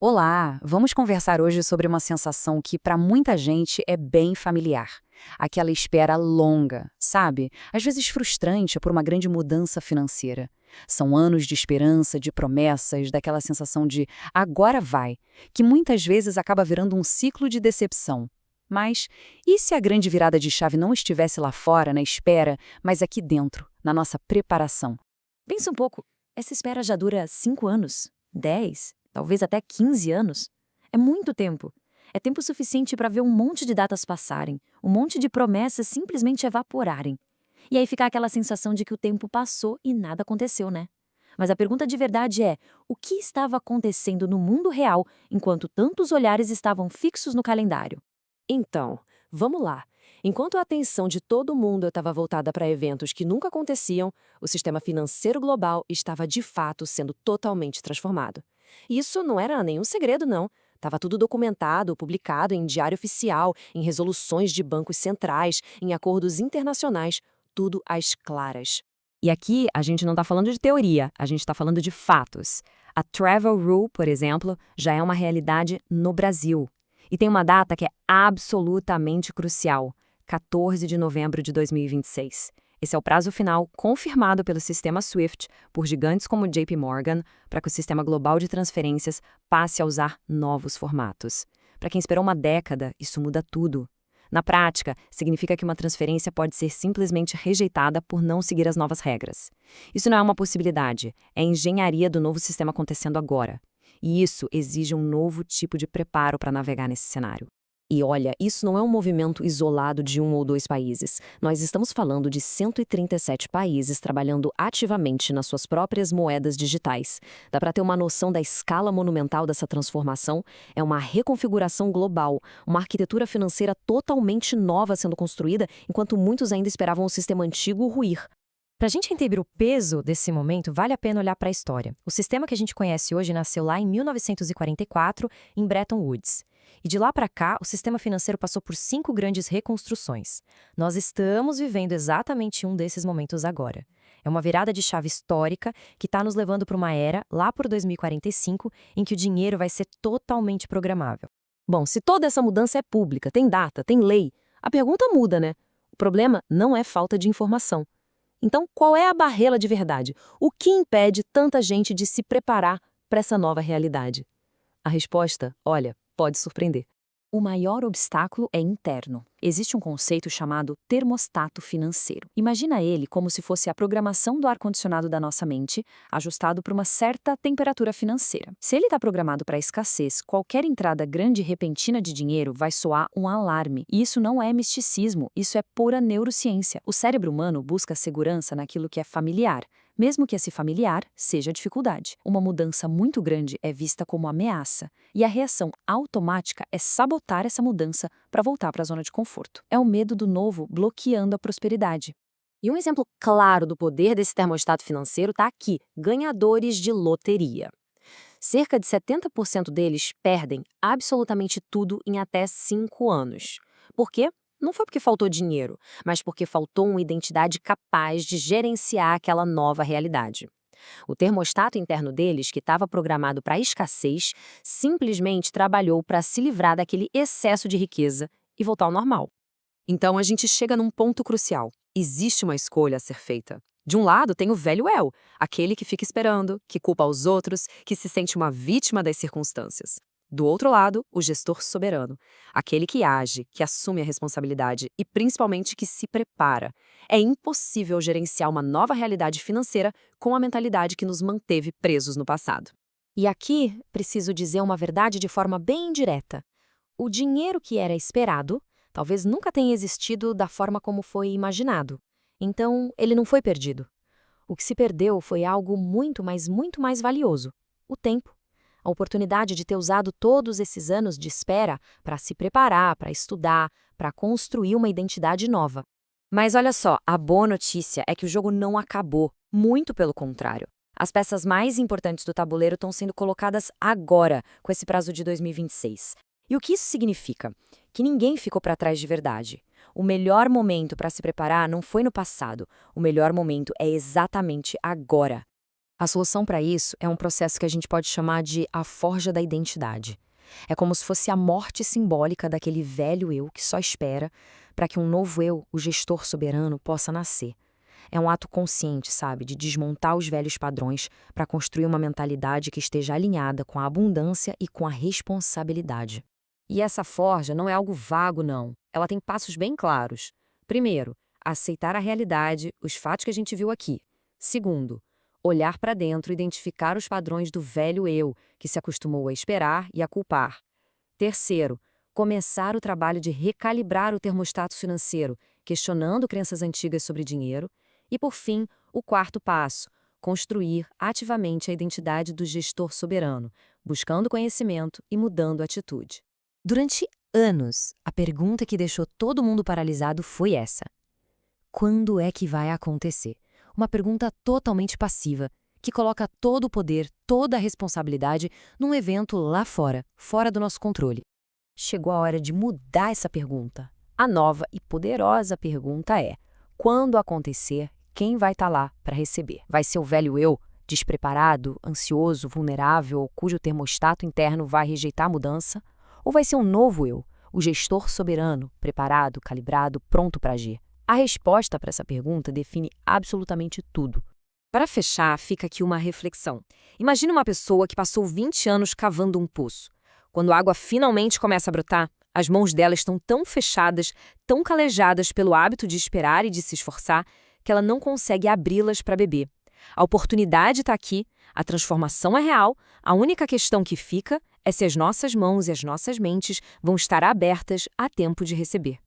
Olá, vamos conversar hoje sobre uma sensação que para muita gente é bem familiar. Aquela espera longa, sabe? Às vezes frustrante por uma grande mudança financeira. São anos de esperança, de promessas, daquela sensação de agora vai, que muitas vezes acaba virando um ciclo de decepção. Mas e se a grande virada de chave não estivesse lá fora, na espera, mas aqui dentro, na nossa preparação? Pensa um pouco, essa espera já dura 5 anos, 10, talvez até 15 anos. É muito tempo. É tempo suficiente para ver um monte de datas passarem, um monte de promessas simplesmente evaporarem. E aí fica aquela sensação de que o tempo passou e nada aconteceu, né? Mas a pergunta de verdade é: o que estava acontecendo no mundo real enquanto tantos olhares estavam fixos no calendário? Então, vamos lá. Enquanto a atenção de todo mundo estava voltada para eventos que nunca aconteciam, o sistema financeiro global estava de fato sendo totalmente transformado. Isso não era nenhum segredo, não. Estava tudo documentado, publicado em diário oficial, em resoluções de bancos centrais, em acordos internacionais, tudo às claras. E aqui a gente não está falando de teoria, a gente está falando de fatos. A Travel Rule, por exemplo, já é uma realidade no Brasil. E tem uma data que é absolutamente crucial: 14 de novembro de 2026. Esse é o prazo final confirmado pelo sistema SWIFT por gigantes como JP Morgan para que o sistema global de transferências passe a usar novos formatos. Para quem esperou uma década, isso muda tudo. Na prática, significa que uma transferência pode ser simplesmente rejeitada por não seguir as novas regras. Isso não é uma possibilidade, é a engenharia do novo sistema acontecendo agora. E isso exige um novo tipo de preparo para navegar nesse cenário. E olha, isso não é um movimento isolado de um ou dois países. Nós estamos falando de 137 países trabalhando ativamente nas suas próprias moedas digitais. Dá para ter uma noção da escala monumental dessa transformação? É uma reconfiguração global, uma arquitetura financeira totalmente nova sendo construída, enquanto muitos ainda esperavam o sistema antigo ruir. Para a gente entender o peso desse momento, vale a pena olhar para a história. O sistema que a gente conhece hoje nasceu lá em 1944, em Bretton Woods. E de lá para cá, o sistema financeiro passou por 5 grandes reconstruções. Nós estamos vivendo exatamente um desses momentos agora. É uma virada de chave histórica que está nos levando para uma era, lá por 2045, em que o dinheiro vai ser totalmente programável. Bom, se toda essa mudança é pública, tem data, tem lei, a pergunta muda, né? O problema não é falta de informação. Então, qual é a barreira de verdade? O que impede tanta gente de se preparar para essa nova realidade? A resposta, olha, pode surpreender. O maior obstáculo é interno. Existe um conceito chamado termostato financeiro. Imagina ele como se fosse a programação do ar-condicionado da nossa mente, ajustado para uma certa temperatura financeira. Se ele está programado para escassez, qualquer entrada grande e repentina de dinheiro vai soar um alarme. E isso não é misticismo, isso é pura neurociência. O cérebro humano busca segurança naquilo que é familiar, mesmo que esse familiar seja dificuldade. Uma mudança muito grande é vista como ameaça, e a reação automática é sabotar essa mudança para voltar para a zona de conforto. É o medo do novo bloqueando a prosperidade. E um exemplo claro do poder desse termostato financeiro está aqui: ganhadores de loteria. Cerca de 70% deles perdem absolutamente tudo em até 5 anos. Por quê? Não foi porque faltou dinheiro, mas porque faltou uma identidade capaz de gerenciar aquela nova realidade. O termostato interno deles, que estava programado para a escassez, simplesmente trabalhou para se livrar daquele excesso de riqueza e voltar ao normal. Então a gente chega num ponto crucial. Existe uma escolha a ser feita. De um lado tem o velho El, aquele que fica esperando, que culpa os outros, que se sente uma vítima das circunstâncias. Do outro lado, o gestor soberano, aquele que age, que assume a responsabilidade e principalmente que se prepara. É impossível gerenciar uma nova realidade financeira com a mentalidade que nos manteve presos no passado. E aqui preciso dizer uma verdade de forma bem direta. O dinheiro que era esperado talvez nunca tenha existido da forma como foi imaginado. Então, ele não foi perdido. O que se perdeu foi algo muito mais valioso: o tempo. A oportunidade de ter usado todos esses anos de espera para se preparar, para estudar, para construir uma identidade nova. Mas olha só, a boa notícia é que o jogo não acabou, muito pelo contrário. As peças mais importantes do tabuleiro estão sendo colocadas agora, com esse prazo de 2026. E o que isso significa? Que ninguém ficou para trás de verdade. O melhor momento para se preparar não foi no passado. O melhor momento é exatamente agora. A solução para isso é um processo que a gente pode chamar de a forja da identidade. É como se fosse a morte simbólica daquele velho eu que só espera para que um novo eu, o gestor soberano, possa nascer. É um ato consciente, sabe, de desmontar os velhos padrões para construir uma mentalidade que esteja alinhada com a abundância e com a responsabilidade. E essa forja não é algo vago, não. Ela tem passos bem claros. Primeiro, aceitar a realidade, os fatos que a gente viu aqui. Segundo, olhar para dentro e identificar os padrões do velho eu, que se acostumou a esperar e a culpar. Terceiro, começar o trabalho de recalibrar o termostato financeiro, questionando crenças antigas sobre dinheiro. E, por fim, o quarto passo, construir ativamente a identidade do gestor soberano, buscando conhecimento e mudando atitude. Durante anos, a pergunta que deixou todo mundo paralisado foi essa: quando é que vai acontecer? Uma pergunta totalmente passiva, que coloca todo o poder, toda a responsabilidade num evento lá fora, fora do nosso controle. Chegou a hora de mudar essa pergunta. A nova e poderosa pergunta é: quando acontecer, quem vai estar lá para receber? Vai ser o velho eu, despreparado, ansioso, vulnerável, cujo termostato interno vai rejeitar a mudança? Ou vai ser um novo eu, o gestor soberano, preparado, calibrado, pronto para agir? A resposta para essa pergunta define absolutamente tudo. Para fechar, fica aqui uma reflexão. Imagine uma pessoa que passou 20 anos cavando um poço. Quando a água finalmente começa a brotar, as mãos dela estão tão fechadas, tão calejadas pelo hábito de esperar e de se esforçar, que ela não consegue abri-las para beber. A oportunidade está aqui, a transformação é real, a única questão que fica é se as nossas mãos e as nossas mentes vão estar abertas a tempo de receber.